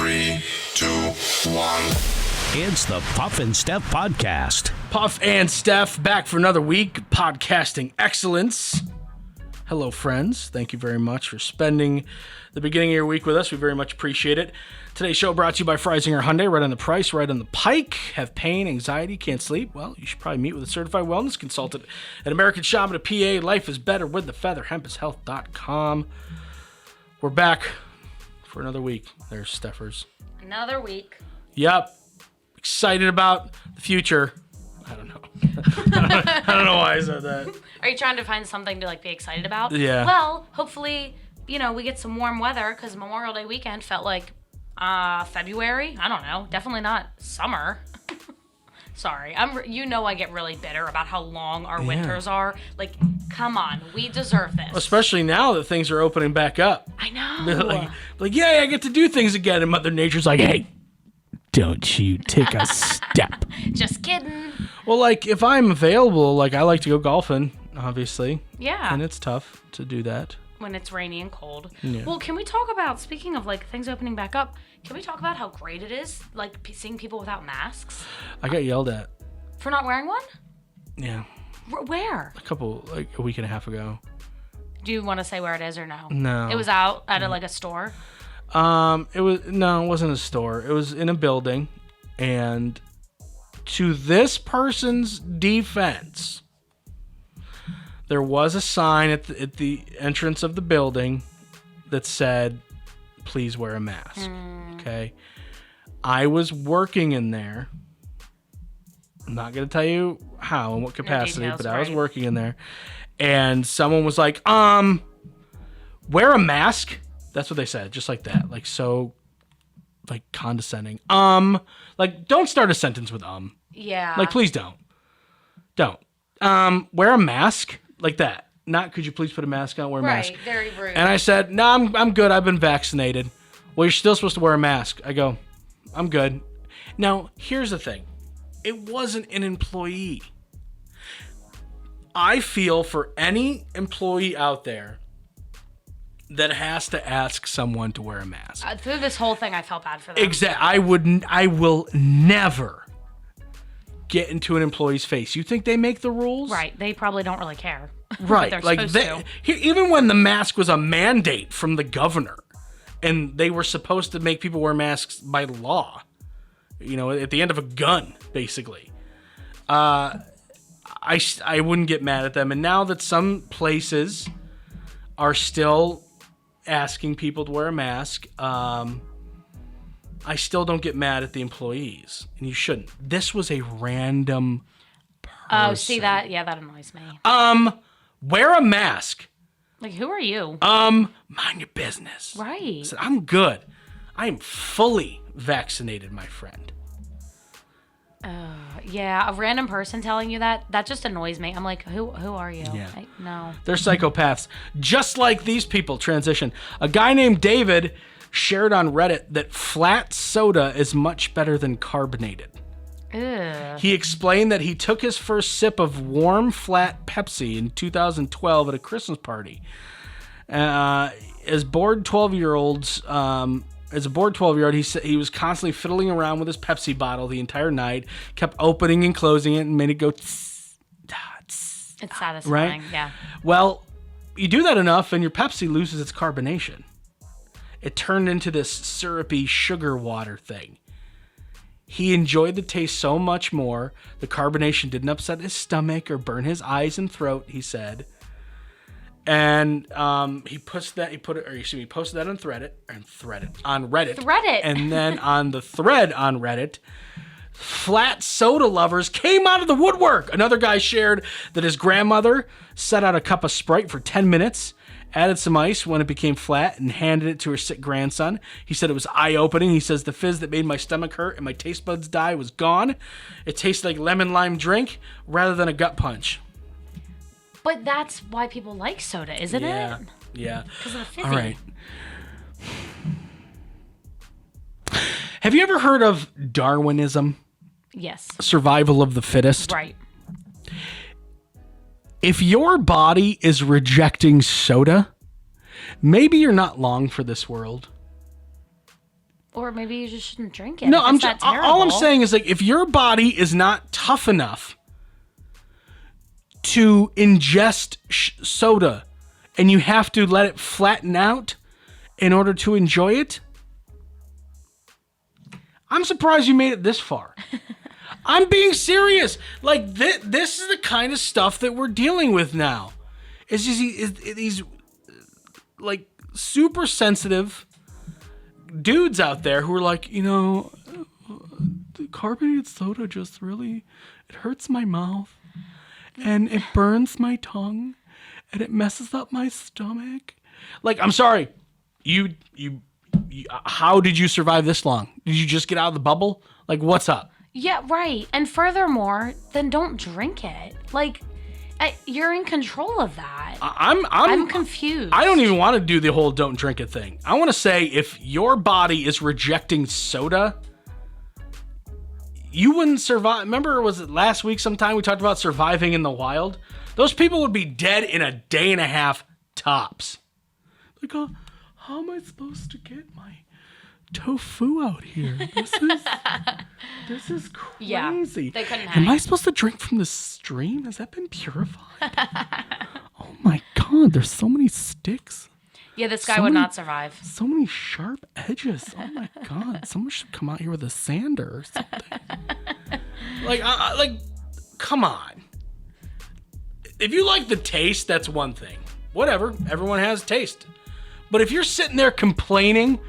3, 2, 1. It's the Puff and Steph podcast. Puff and Steph back for another week, podcasting excellence. Hello, friends. Thank you very much for spending the beginning of your week with us. We very much appreciate it. Today's show brought to you by Freisinger Hyundai. Right on the price, right on the pike. Have pain, anxiety, can't sleep? Well, you should probably meet with a certified wellness consultant at American Shop at a PA. Life is better with the feather. HempIsHealth.com. We're back for another week. There's Steffers. Another week. Yep. Excited about the future. I don't know. I don't know why I said that. Are you trying to find something to be excited about? Yeah. Well, hopefully, we get some warm weather because Memorial Day weekend felt like February. I don't know. Definitely not summer. Sorry. I get really bitter about how long our winters are. Come on. We deserve this. Especially now that things are opening back up. I know. Yeah, I get to do things again. And Mother Nature's like, hey, don't you take a step. Just kidding. Well, if I'm available, I like to go golfing, obviously. Yeah. And it's tough to do that. When it's rainy and cold. Yeah. Well, can we talk about, speaking of things opening back up, can we talk about how great it is, seeing people without masks? I got yelled at. For not wearing one? Yeah. Where? A week and a half ago. Do you want to say where it is or no? No. It was out at a store? It wasn't a store. It was in a building. And to this person's defense, there was a sign at the entrance of the building that said, please wear a mask. Okay. I was working in there. I'm not going to tell you how and what capacity, details, but I was right. working in there. And someone was like, wear a mask. That's what they said. Just like that. So condescending. Don't start a sentence with Yeah. Please don't. Don't. Wear a mask. Like that. Not, could you please put a mask on? Wear a mask. Right, very rude. And I said, no, I'm good. I've been vaccinated. Well, you're still supposed to wear a mask. I go, I'm good. Now, here's the thing. It wasn't an employee. I feel for any employee out there that has to ask someone to wear a mask. Through this whole thing, I felt bad for them. Exactly. I will never get into an employee's face. You think they make the rules? Right. They probably don't really care. Right. They're supposed to. Even when the mask was a mandate from the governor and they were supposed to make people wear masks by law, at the end of a gun, basically, I wouldn't get mad at them. And now that some places are still asking people to wear a mask, I still don't get mad at the employees, and you shouldn't. This was a random person. Oh, see that? Yeah, that annoys me. Wear a mask. Who are you? Mind your business. Right. I said, I'm good. I am fully vaccinated, my friend. Yeah, a random person telling you that just annoys me. I'm like, who are you? Yeah. No. They're psychopaths. Just like these people transition. A guy named David shared on Reddit that flat soda is much better than carbonated. Ugh. He explained that he took his first sip of warm, flat Pepsi in 2012 at a Christmas party. As a bored 12-year-old, he was constantly fiddling around with his Pepsi bottle the entire night, kept opening and closing it, and made it go tss, tss, It's satisfying, right? Yeah. Well, you do that enough, and your Pepsi loses its carbonation. It turned into this syrupy sugar water thing. He enjoyed the taste so much more. The carbonation didn't upset his stomach or burn his eyes and throat, he said. And he posted that on Reddit. And then on the thread on Reddit, flat soda lovers came out of the woodwork. Another guy shared that his grandmother set out a cup of Sprite for 10 minutes, added some ice when it became flat, and handed it to her sick grandson. He said it was eye-opening. He says the fizz that made my stomach hurt and my taste buds die was gone. It tasted like lemon lime drink rather than a gut punch. But that's why people like soda, isn't it? Yeah. Because of the fizzy. All right. Have you ever heard of Darwinism? Yes. Survival of the fittest? Right. If your body is rejecting soda, maybe you're not long for this world. Or maybe you just shouldn't drink it. No, if it's that all I'm terrible. saying is, like, if your body is not tough enough to ingest soda and you have to let it flatten out in order to enjoy it, I'm surprised you made it this far. I'm being serious. Like, this is the kind of stuff that we're dealing with now. It's just these like super sensitive dudes out there who are like, the carbonated soda just really, it hurts my mouth and it burns my tongue and it messes up my stomach. Like, I'm sorry, you how did you survive this long? Did you just get out of the bubble? Like, what's up? Yeah, right. And furthermore, then don't drink it. Like, you're in control of that. I'm confused. I don't even want to do the whole don't drink it thing. I want to say, if your body is rejecting soda, you wouldn't survive. Remember, was it last week sometime we talked about surviving in the wild? Those people would be dead in a day and a half tops. Like, how am I supposed to get my tofu out here? This is crazy. Yeah, they couldn't Am hang. I supposed to drink from the stream? Has that been purified? Oh my god, there's so many sticks. Yeah, this guy So would many- not survive. So many sharp edges. Oh my god, someone should come out here with a sander or something. like, come on. If you like the taste, that's one thing. Whatever, everyone has taste. But if you're sitting there complaining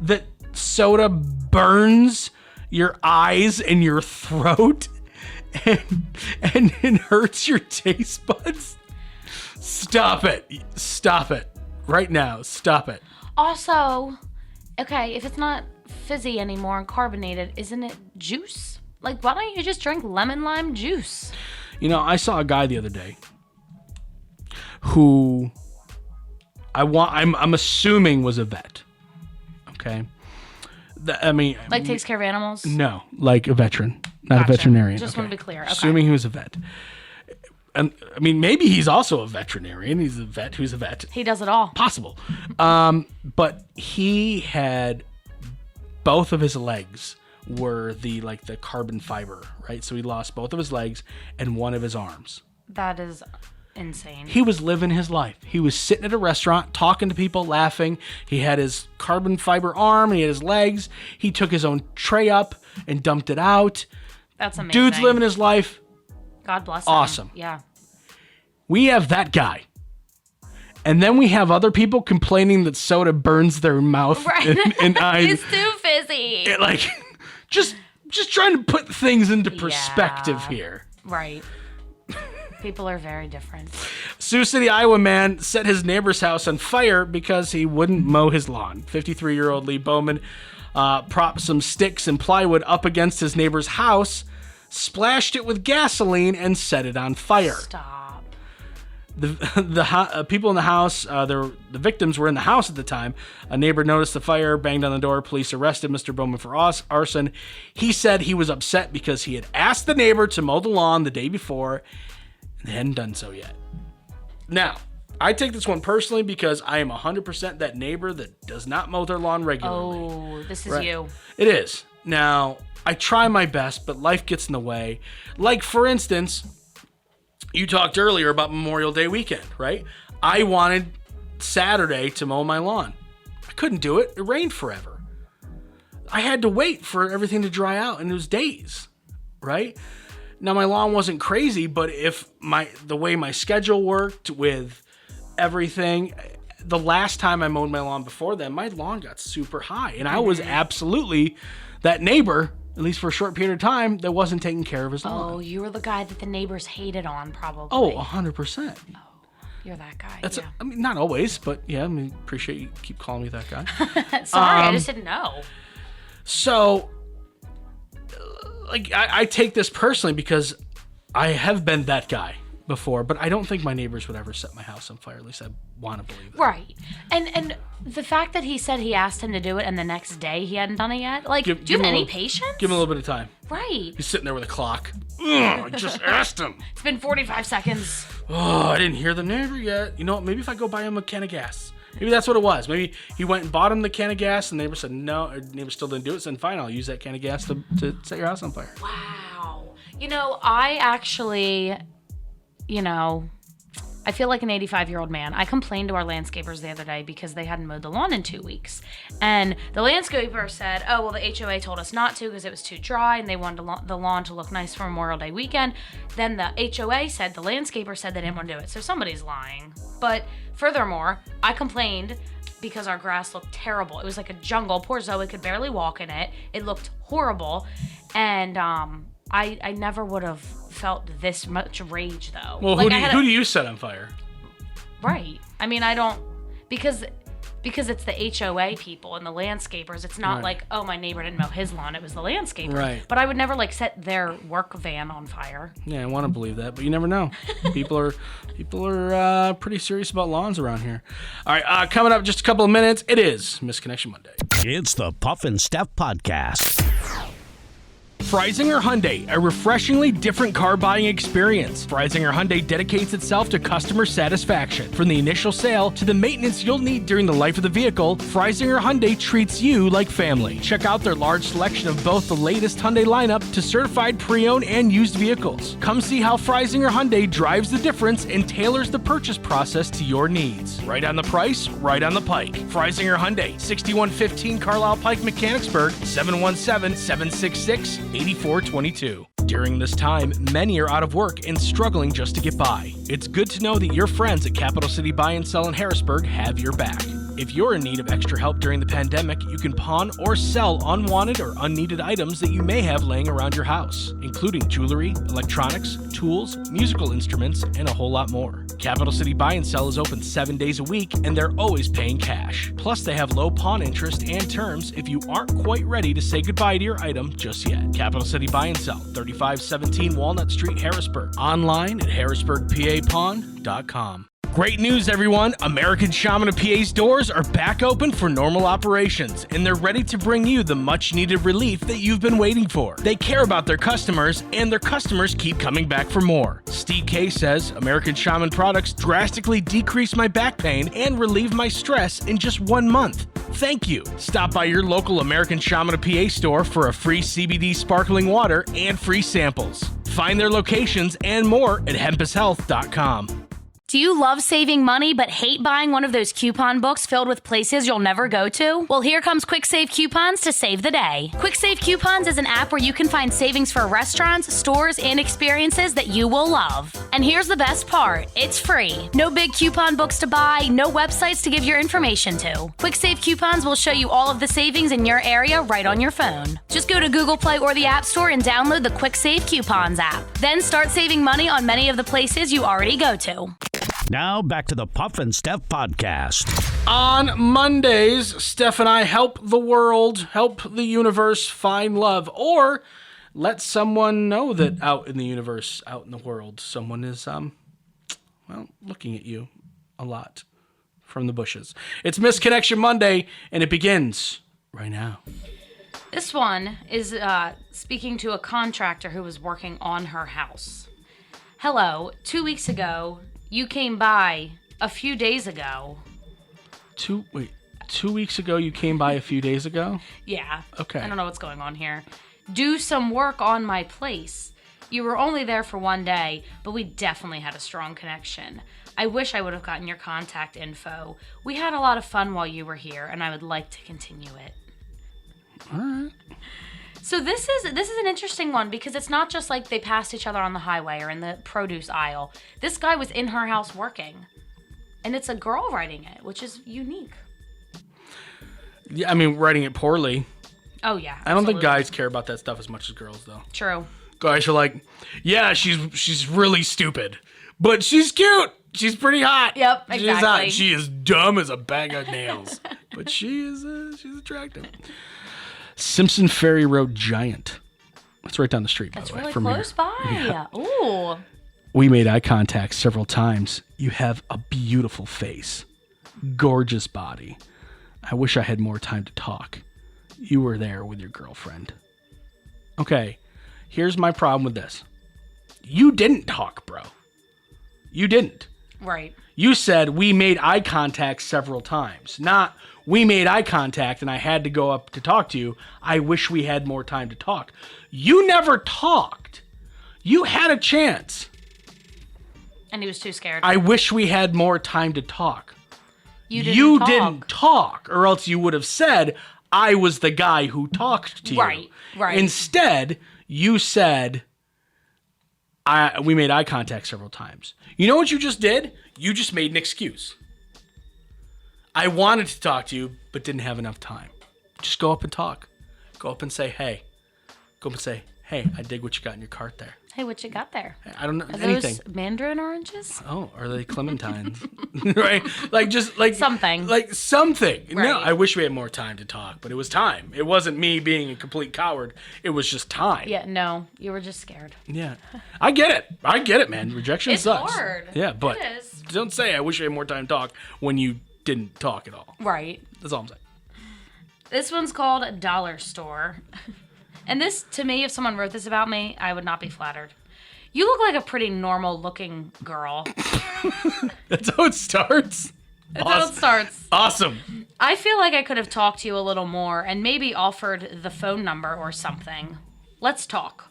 that soda burns your eyes and your throat and it hurts your taste buds, stop it. Stop it. Right now, stop it. Also, okay, if it's not fizzy anymore and carbonated, isn't it juice? Like, why don't you just drink lemon lime juice? I saw a guy the other day who I'm assuming was a vet. Okay. Like, takes care of animals? No, like a veteran, not Gotcha. a veterinarian. Just want to be clear. Okay. Assuming he was a vet. And maybe he's also a veterinarian. He's a vet who's a vet. He does it all. Possible. But he had both of his legs were the carbon fiber, right? So he lost both of his legs and one of his arms. That is insane. He was living his life. He was sitting at a restaurant, talking to people, laughing. He had his carbon fiber arm and he had his legs. He took his own tray up and dumped it out. That's amazing. Dude's living his life. God bless him. Awesome. Yeah. We have that guy. And then we have other people complaining that soda burns their mouth Right. and eyes. It's too fizzy. Just trying to put things into perspective Yeah. here. Right. People are very different. Sioux City, Iowa man set his neighbor's house on fire because he wouldn't mow his lawn. 53-year-old Lee Bowman propped some sticks and plywood up against his neighbor's house, splashed it with gasoline, and set it on fire. Stop. The people in the house, the victims were in the house at the time. A neighbor noticed the fire, banged on the door. Police arrested Mr. Bowman for arson. He said he was upset because he had asked the neighbor to mow the lawn the day before, and they hadn't done so yet. Now, I take this one personally because I am 100% that neighbor that does not mow their lawn regularly. Oh, this is Right. you. It is. Now, I try my best, but life gets in the way. Like, for instance, you talked earlier about Memorial Day weekend, right? I wanted Saturday to mow my lawn. I couldn't do it. It rained forever. I had to wait for everything to dry out, and it was days, right? Now, my lawn wasn't crazy, but if the way my schedule worked with everything, the last time I mowed my lawn before then, my lawn got super high, and I was absolutely that neighbor, at least for a short period of time, that wasn't taking care of his lawn. Oh, you were the guy that the neighbors hated on, probably. Oh, 100%. You're that guy. That's yeah. not always, but yeah, appreciate you keep calling me that guy. Sorry, I just didn't know. So, I take this personally because I have been that guy before, but I don't think my neighbors would ever set my house on fire. At least I want to believe that. Right. And the fact that he said he asked him to do it and the next day he hadn't done it yet, do you have any patience? Give him a little bit of time. Right. He's sitting there with a clock. Ugh, I just asked him. It's been 45 seconds. Oh, I didn't hear the neighbor yet. You know what? Maybe if I go buy him a can of gas Maybe that's what it was. Maybe he went and bought him the can of gas, and neighbor said no. Or neighbor still didn't do it. Said fine, I'll use that can of gas to set your house on fire. Wow. I actually, I feel like an 85-year-old man. I complained to our landscapers the other day because they hadn't mowed the lawn in 2 weeks. And the landscaper said, oh, well, the HOA told us not to because it was too dry and they wanted the lawn to look nice for Memorial Day weekend. Then the HOA said, the landscaper said they didn't want to do it. So somebody's lying. But furthermore, I complained because our grass looked terrible. It was like a jungle. Poor Zoe could barely walk in it. It looked horrible. And I never would have felt this much rage, though. Well, who do you set on fire? Right. I mean, I don't... Because it's the HOA people and the landscapers. It's not like, oh, my neighbor didn't mow his lawn. It was the landscaper. Right. But I would never, set their work van on fire. Yeah, I want to believe that, but you never know. People are pretty serious about lawns around here. All right, coming up in just a couple of minutes, it is Misconnection Monday. It's the Puff and Steph Podcast. Freisinger Hyundai, a refreshingly different car buying experience. Freisinger Hyundai dedicates itself to customer satisfaction. From the initial sale to the maintenance you'll need during the life of the vehicle, Freisinger Hyundai treats you like family. Check out their large selection of both the latest Hyundai lineup to certified pre-owned and used vehicles. Come see how Freisinger Hyundai drives the difference and tailors the purchase process to your needs. Right on the price, right on the pike. Freisinger Hyundai, 6115 Carlisle Pike, Mechanicsburg, 717-766-8422. During this time, many are out of work and struggling just to get by. It's good to know that your friends at Capital City Buy and Sell in Harrisburg have your back. If you're in need of extra help during the pandemic, you can pawn or sell unwanted or unneeded items that you may have laying around your house, including jewelry, electronics, tools, musical instruments, and a whole lot more. Capital City Buy and Sell is open 7 days a week, and they're always paying cash. Plus, they have low pawn interest and terms if you aren't quite ready to say goodbye to your item just yet. Capital City Buy and Sell, 3517 Walnut Street, Harrisburg. Online at harrisburgpapawn.com. Great news, everyone! American Shaman of PA's doors are back open for normal operations, and they're ready to bring you the much-needed relief that you've been waiting for. They care about their customers, and their customers keep coming back for more. Steve K says, American Shaman products drastically decrease my back pain and relieve my stress in just 1 month. Thank you. Stop by your local American Shaman of PA store for a free CBD sparkling water and free samples. Find their locations and more at hempushealth.com. Do you love saving money but hate buying one of those coupon books filled with places you'll never go to? Well, here comes Quick Save Coupons to save the day. Quick Save Coupons is an app where you can find savings for restaurants, stores, and experiences that you will love. And here's the best part. It's free. No big coupon books to buy, no websites to give your information to. Quick Save Coupons will show you all of the savings in your area right on your phone. Just go to Google Play or the App Store and download the Quick Save Coupons app. Then start saving money on many of the places you already go to. Now back to the Puff and Steph Podcast. On Mondays, Steph and I help the world, help the universe find love, or let someone know that out in the universe, out in the world, someone is, looking at you a lot from the bushes. It's Misconnection Monday, and it begins right now. This one is speaking to a contractor who was working on her house. Hello, 2 weeks ago, you came by a few days ago. 2 weeks ago you came by a few days ago? Yeah. Okay. I don't know what's going on here. Do some work on my place. You were only there for 1 day, but we definitely had a strong connection. I wish I would have gotten your contact info. We had a lot of fun while you were here, and I would like to continue it. All right. So this is an interesting one because it's not just like they passed each other on the highway or in the produce aisle. This guy was in her house working, and it's a girl writing it, which is unique. Yeah, I mean, writing it poorly. Oh yeah. I don't think guys care about that stuff as much as girls, though. True. Guys are like, yeah, she's really stupid, but she's cute. She's pretty hot. Yep, exactly. She's hot. She is dumb as a bag of nails, but she's attractive. Simpson Ferry Road Giant. That's right down the street, by the way. That's really close by. Yeah. Ooh. We made eye contact several times. You have a beautiful face. Gorgeous body. I wish I had more time to talk. You were there with your girlfriend. Okay, here's my problem with this. You didn't talk, bro. You didn't. Right. You said we made eye contact several times, not we made eye contact and I had to go up to talk to you. I wish we had more time to talk. You never talked. You had a chance. And he was too scared. I wish we had more time to talk. You didn't talk, or else you would have said I was the guy who talked to you. Right. Instead, you said we made eye contact several times. You know what you just did? You just made an excuse. I wanted to talk to you, but didn't have enough time. Just go up and talk. Go up and say, hey. Go up and say, hey, I dig what you got in your cart there. Hey, what you got there? I don't know Are anything. those mandarin oranges? Oh, are they clementines? Right? Like Something. Like something. No, Right. I wish we had more time to talk, but it was time. It wasn't me being a complete coward. It was just time. Yeah, no. You were just scared. Yeah. I get it, man. Rejection It's sucks. hard. Yeah, but It is. don't say I wish we had more time to talk when you didn't talk at all. Right. That's all I'm saying. This one's called Dollar Store. And this, to me, if someone wrote this about me, I would not be flattered. You look like a pretty normal looking girl. That's how it starts. That's how it starts. Awesome. I feel like I could have talked to you a little more and maybe offered the phone number or something. Let's talk.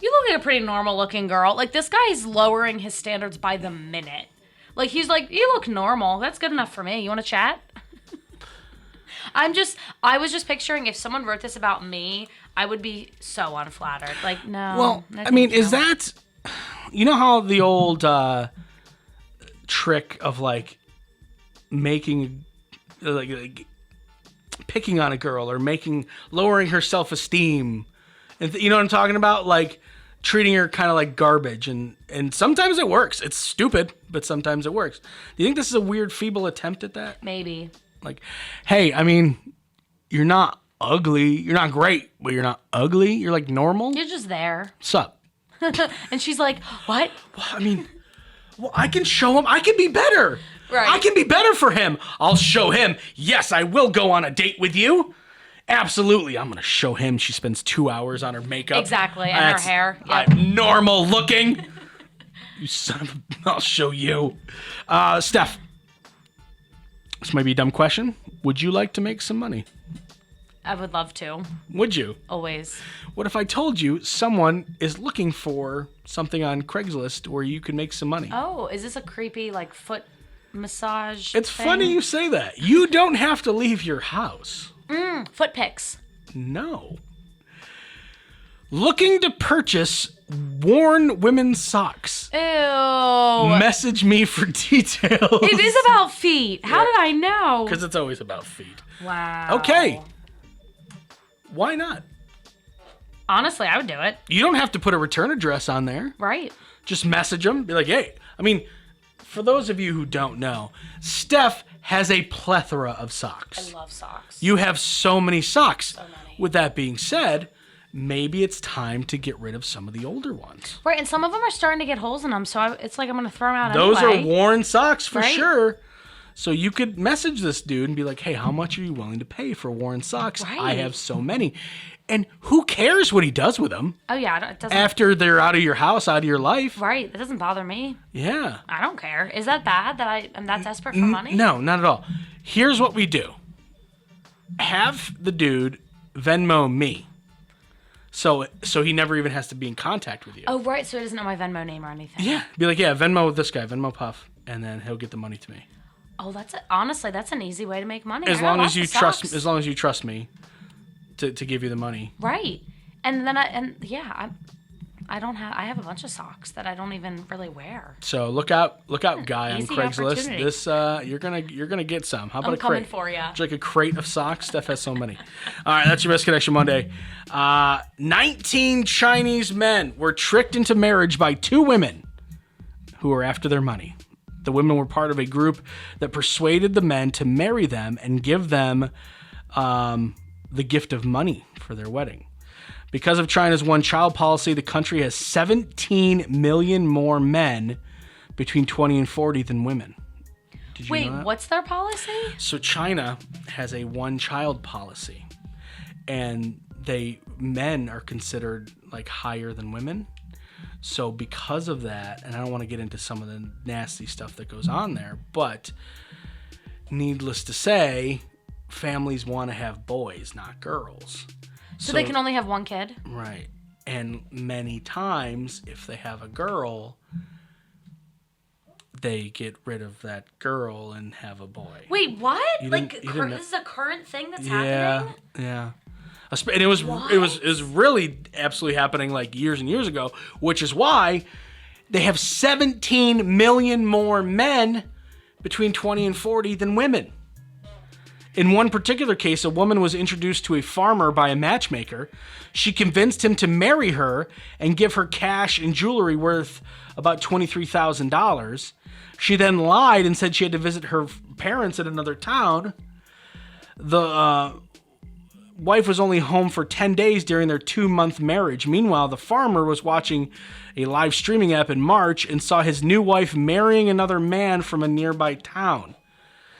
You look like a pretty normal looking girl. Like, this guy is lowering his standards by the minute. Like, he's like, you look normal. That's good enough for me. You want to chat? I was just picturing if someone wrote this about me, I would be so unflattered. Like, no. Well, no, I mean, thank is you. that, you know how the old trick of like making, like picking on a girl or lowering her self-esteem, and you know what I'm talking about? Like treating her kind of like garbage, and sometimes it works. It's stupid, but sometimes it works. Do you think this is a weird, feeble attempt at that? Maybe. Like, hey, I mean, you're not ugly. You're not great, but you're not ugly. You're like normal. You're just there. Sup? And she's like, what? Well, I mean, I can show him. I can be better. Right. I can be better for him. I'll show him. Yes, I will go on a date with you. Absolutely. I'm going to show him she spends 2 hours on her makeup. Exactly. And her hair. Yep. I'm normal looking. You son of a... I'll show you. Steph. This might be a dumb question. Would you like to make some money? I would love to. Would you? Always. What if I told you someone is looking for something on Craigslist where you can make some money? Oh, is this a creepy, like, foot massage It's thing? funny you say that. You don't have to leave your house. Foot pics. No. Looking to purchase worn women's socks. Ew. Message me for details. It is about feet. How did I know? Because it's always about feet. Wow. Okay. Why not? Honestly, I would do it. You don't have to put a return address on there. Right. Just message them. Be like, hey. I mean, for those of you who don't know, Steph has a plethora of socks. I love socks. You have so many socks. So many. With that being said, maybe it's time to get rid of some of the older ones. Right, and some of them are starting to get holes in them, so it's like I'm going to throw them out Those anyway. are worn socks for Right. sure. So you could message this dude and be like, hey, how much are you willing to pay for worn socks? Right. I have so many. And who cares what he does with them Oh, yeah, it doesn't... after they're out of your house, out of your life? Right, it doesn't bother me. Yeah. I don't care. Is that bad that I am that desperate for money? No, not at all. Here's what we do. Have the dude Venmo me. So he never even has to be in contact with you. Oh, right, so it doesn't know my Venmo name or anything. Yeah. Be like, yeah, Venmo this guy, Venmo Puff, and then he'll get the money to me. Oh, honestly, that's an easy way to make money. As I got long lots as you of trust socks. as long as you trust me to give you the money. Right. And then I have a bunch of socks that I don't even really wear. So look out guy on Easy Craigslist. opportunity. This you're gonna get some. How about I'm a coming crate? for ya. Would you like a crate of socks? Steph has so many. All right, that's your best connection Monday. 19 Chinese men were tricked into marriage by 2 women who were after their money. The women were part of a group that persuaded the men to marry them and give them the gift of money for their wedding. Because of China's one-child policy, the country has 17 million more men between 20 and 40 than women. Did you Wait, know that? what's their policy? So China has a one-child policy, and men are considered like higher than women. So because of that, and I don't want to get into some of the nasty stuff that goes on there, but needless to say, families want to have boys, not girls. So they can only have one kid? Right. And many times, if they have a girl, they get rid of that girl and have a boy. Wait, what? This Is a current thing that's happening? Yeah. And it was really absolutely happening like years and years ago, which is why they have 17 million more men between 20 and 40 than women. In one particular case, a woman was introduced to a farmer by a matchmaker. She convinced him to marry her and give her cash and jewelry worth about $23,000. She then lied and said she had to visit her parents in another town. The wife was only home for 10 days during their 2-month marriage. Meanwhile, the farmer was watching a live streaming app in March and saw his new wife marrying another man from a nearby town.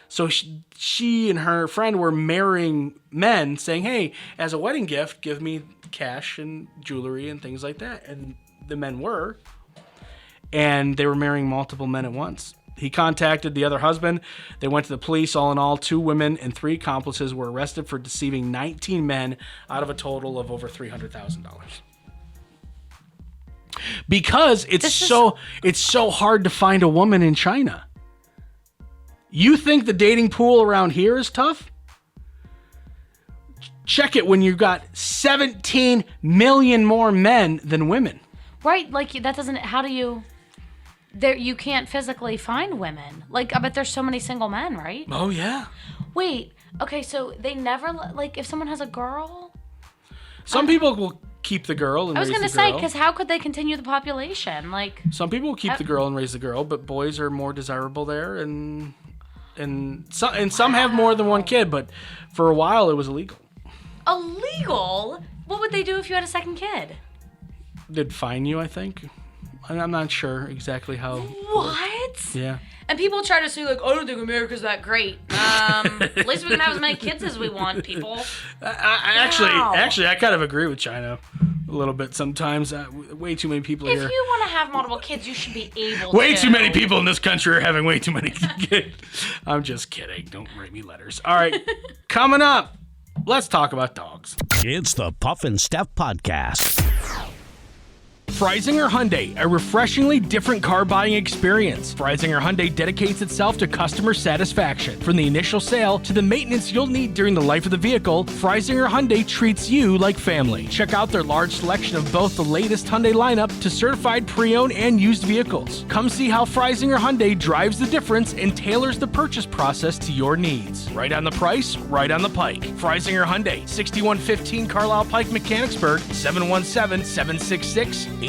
So she and her friend were marrying men, saying, hey, as a wedding gift, give me cash and jewelry and things like that. And the men were. And they were marrying multiple men at once. He contacted the other husband. They went to the police. All in all, 2 women and 3 accomplices were arrested for deceiving 19 men out of a total of over $300,000. Because it's so hard to find a woman in China. You think the dating pool around here is tough? Check it when you've got 17 million more men than women. Right, like that doesn't. How do you? There, you can't physically find women. Like I bet there's so many single men, right? Oh yeah. Wait. Okay, so they never like if someone has a girl. Some people will keep the girl and raise the girl. I was gonna say, because how could they continue the population? Like some people will keep the girl and raise the girl, but boys are more desirable there, and some have more than one kid, but for a while it was illegal. Illegal? What would they do if you had a second kid? They'd fine you, I think. I'm not sure exactly how. What? Yeah. And people try to say, like, I don't think America's that great. At least we can have as many kids as we want, people. Actually, I kind of agree with China a little bit sometimes. Way too many people here. If you want to have multiple kids, you should be able to. Way to. too many people in this country are having way too many kids. I'm just kidding. Don't write me letters. All right. Coming up, let's talk about dogs. It's the Puff and Steph Podcast. Freisinger Hyundai, a refreshingly different car buying experience. Freisinger Hyundai dedicates itself to customer satisfaction. From the initial sale to the maintenance you'll need during the life of the vehicle, Freisinger Hyundai treats you like family. Check out their large selection of both the latest Hyundai lineup to certified pre-owned and used vehicles. Come see how Freisinger Hyundai drives the difference and tailors the purchase process to your needs. Right on the price, right on the pike. Freisinger Hyundai, 6115 Carlisle Pike, Mechanicsburg, 717-766-8422.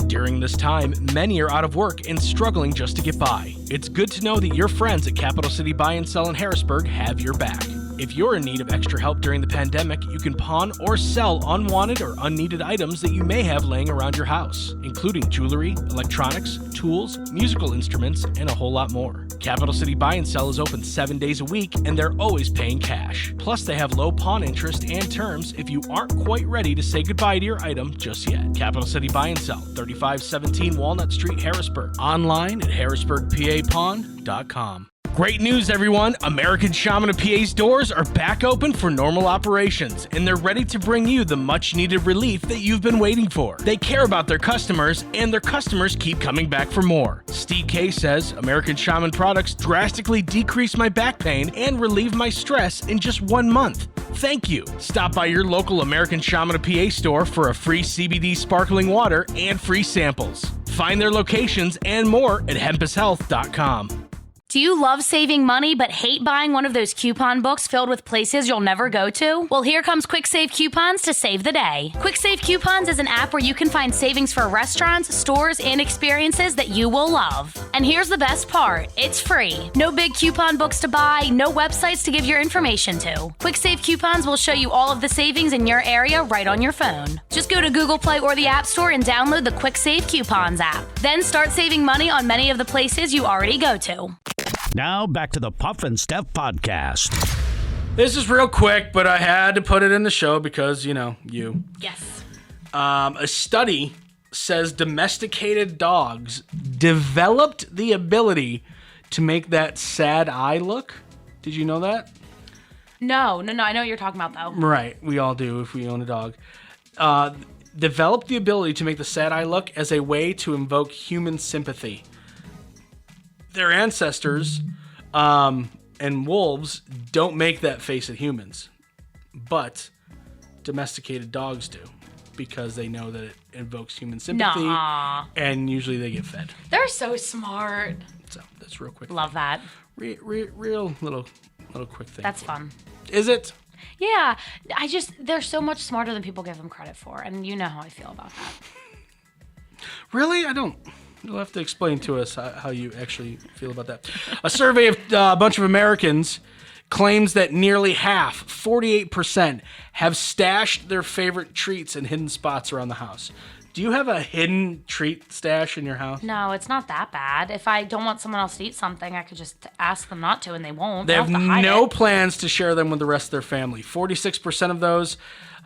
During this time, many are out of work and struggling just to get by. It's good to know that your friends at Capital City Buy and Sell in Harrisburg have your back. If you're in need of extra help during the pandemic, you can pawn or sell unwanted or unneeded items that you may have laying around your house, including jewelry, electronics, tools, musical instruments, and a whole lot more. Capital City Buy and Sell is open 7 days a week, and they're always paying cash. Plus, they have low pawn interest and terms if you aren't quite ready to say goodbye to your item just yet. Capital City Buy and Sell, 3517 Walnut Street, Harrisburg. Online at harrisburgpapawn.com. Great news, everyone! American Shaman of PA's doors are back open for normal operations, and they're ready to bring you the much-needed relief that you've been waiting for. They care about their customers, and their customers keep coming back for more. Steve K says, American Shaman products drastically decrease my back pain and relieve my stress in just 1 month. Thank you! Stop by your local American Shaman of PA store for a free CBD sparkling water and free samples. Find their locations and more at hempushealth.com. Do you love saving money but hate buying one of those coupon books filled with places you'll never go to? Well, here comes Quick Save Coupons to save the day. Quick Save Coupons is an app where you can find savings for restaurants, stores, and experiences that you will love. And here's the best part. It's free. No big coupon books to buy, no websites to give your information to. Quick Save Coupons will show you all of the savings in your area right on your phone. Just go to Google Play or the App Store and download the Quick Save Coupons app. Then start saving money on many of the places you already go to. Now back to the Puff and Steph Podcast. This is real quick, but I had to put it in the show because, you. Yes. A study says domesticated dogs developed the ability to make that sad eye look. Did you know that? No. I know what you're talking about, though. Right. We all do if we own a dog. Developed the ability to make the sad eye look as a way to invoke human sympathy. Their ancestors and wolves don't make that face at humans, but domesticated dogs do because they know that it invokes human sympathy. Nuh-uh. And usually they get fed. They're so smart. So that's real quick. Love that. Real little quick thing. That's fun. Is it? Yeah. They're so much smarter than people give them credit for. And you know how I feel about that. Really? I don't. You'll have to explain to us how you actually feel about that. A survey of a bunch of Americans claims that nearly half, 48%, have stashed their favorite treats in hidden spots around the house. Do you have a hidden treat stash in your house? No, it's not that bad. If I don't want someone else to eat something, I could just ask them not to, and they won't. They I have don't to hide no it. plans to share them with the rest of their family. 46% of those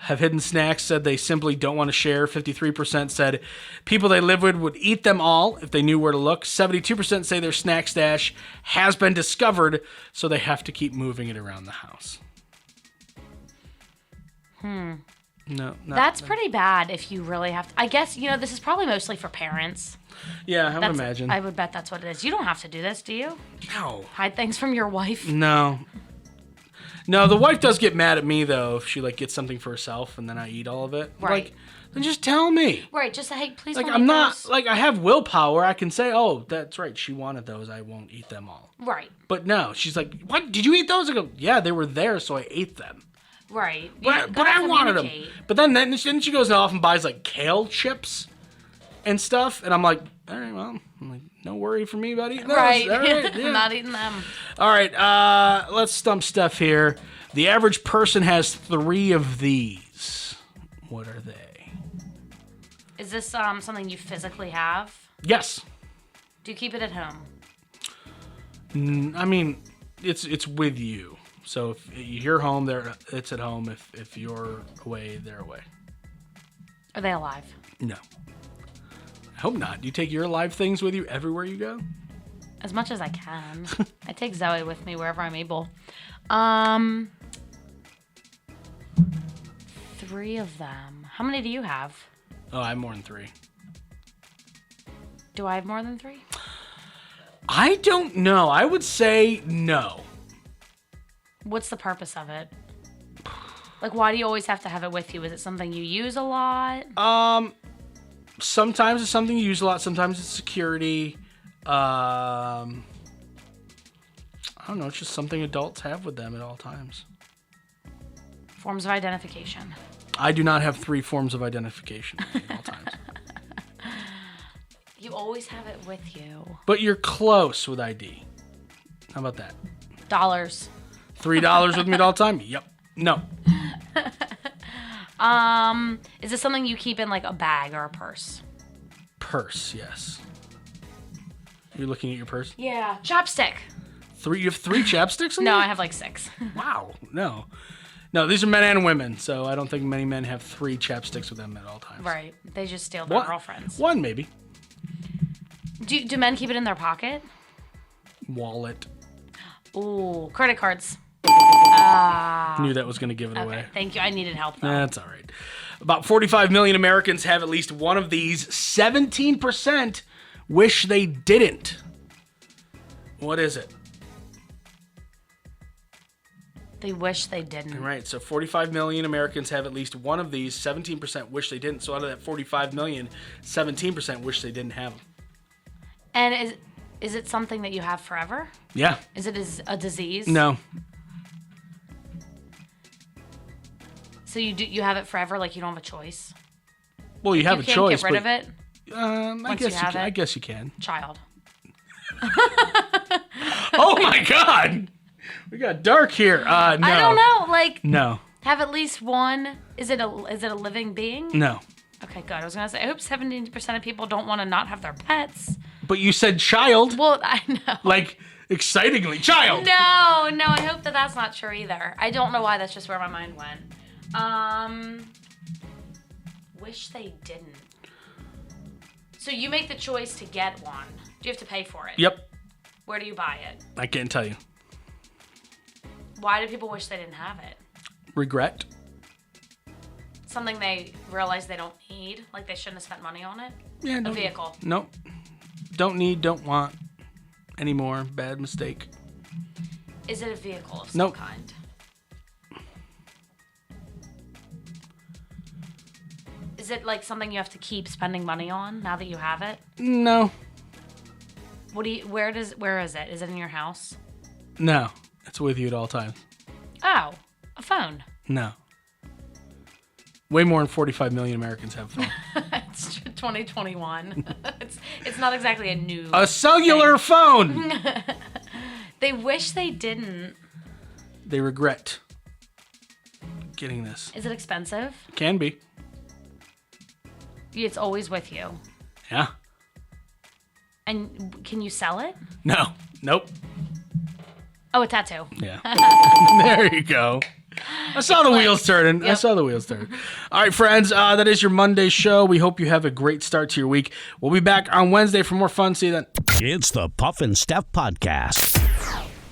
have hidden snacks, said they simply don't want to share. 53% said people they live with would eat them all if they knew where to look. 72% say their snack stash has been discovered, so they have to keep moving it around the house. No, That's pretty bad if you really have to. I guess, this is probably mostly for parents. Yeah, I would imagine. I would bet that's what it is. You don't have to do this, do you? No. Hide things from your wife? No, the wife does get mad at me, though, if she, gets something for herself and then I eat all of it. Right. Then just tell me. Right, just say, hey, please don't I'm eat not, those. I have willpower. I can say, oh, that's right, she wanted those. I won't eat them all. Right, But no, she's like, what? Did you eat those? I go, yeah, they were there, so I ate them. right. But I wanted them. But then she goes off and buys, kale chips and stuff. And I'm like, all right, well, no worry for me about eating those. Right, All right, yeah. not eating them. All right, let's stump Steph here. The average person has 3 of these. What are they? Is this something you physically have? Yes. Do you keep it at home? I mean, it's with you. So if you're home, it's at home. If you're away, they're away. Are they alive? No. I hope not. Do you take your live things with you everywhere you go? As much as I can. I take Zoe with me wherever I'm able. 3 of them. How many do you have? Oh, I have more than 3. Do I have more than 3? I don't know. I would say no. What's the purpose of it? Why do you always have to have it with you? Is it something you use a lot? Sometimes it's something you use a lot. Sometimes it's security. I don't know. It's just something adults have with them at all times. Forms of identification. I do not have 3 forms of identification at all times. You always have it with you. But you're close with ID. How about that? Dollars. $3 with me at all time? Yep. No. Is this something you keep in a bag or a purse? Purse, yes. You're looking at your purse? Yeah. Chopstick. 3? You have 3 chapsticks in No, there? I have 6. Wow. No. No, these are men and women, so I don't think many men have 3 chapsticks with them at all times. Right. They just steal their girlfriends. 1 maybe. Do men keep it in their pocket? Wallet. Ooh, credit cards. Knew that was going to give it Okay, away. thank you. I needed help though. That's all right. About 45 million Americans have at least one of these. 17% wish they didn't. What is it? They wish they didn't. Right, so 45 million Americans have at least one of these. 17% wish they didn't. So out of that 45 million, 17% wish they didn't have them. And is it something that you have forever? Yeah. Is it a disease? No. So you have it forever, you don't have a choice? Well, you have You a can't choice. get rid of it? I guess you can. Child. Oh my God, we got dark here. No. I don't know. No. Have at least one. Is it a living being? No. Okay, good. I was gonna say I hope 17% of people don't want to not have their pets. But you said child. Well, I know. Excitingly, child. No, I hope that's not true either. I don't know why. That's just where my mind went. Wish they didn't. So you make the choice to get one. Do you have to pay for it? Yep. Where do you buy it? I can't tell you. Why do people wish they didn't have it? Regret? Something they realize they don't need, like they shouldn't have spent money on it? Yeah, A vehicle. Nope. Don't need, don't want anymore. Bad mistake. Is it a vehicle of some Nope. kind? Is it like something you have to keep spending money on now that you have it? No. Where is it? Is it in your house? No. It's with you at all times. Oh, a phone. No. Way more than 45 million Americans have a phone. It's 2021. it's not exactly a new A cellular phone! They wish they didn't. They regret getting this. Is it expensive? Can be. It's always with you. Yeah. And can you sell it? No. Nope. Oh, a tattoo. Yeah. There you go. I saw the wheels turning. Yep. I saw the wheels turning. All right, friends. That is your Monday show. We hope you have a great start to your week. We'll be back on Wednesday for more fun. See you then. It's the Puff and Steph Podcast.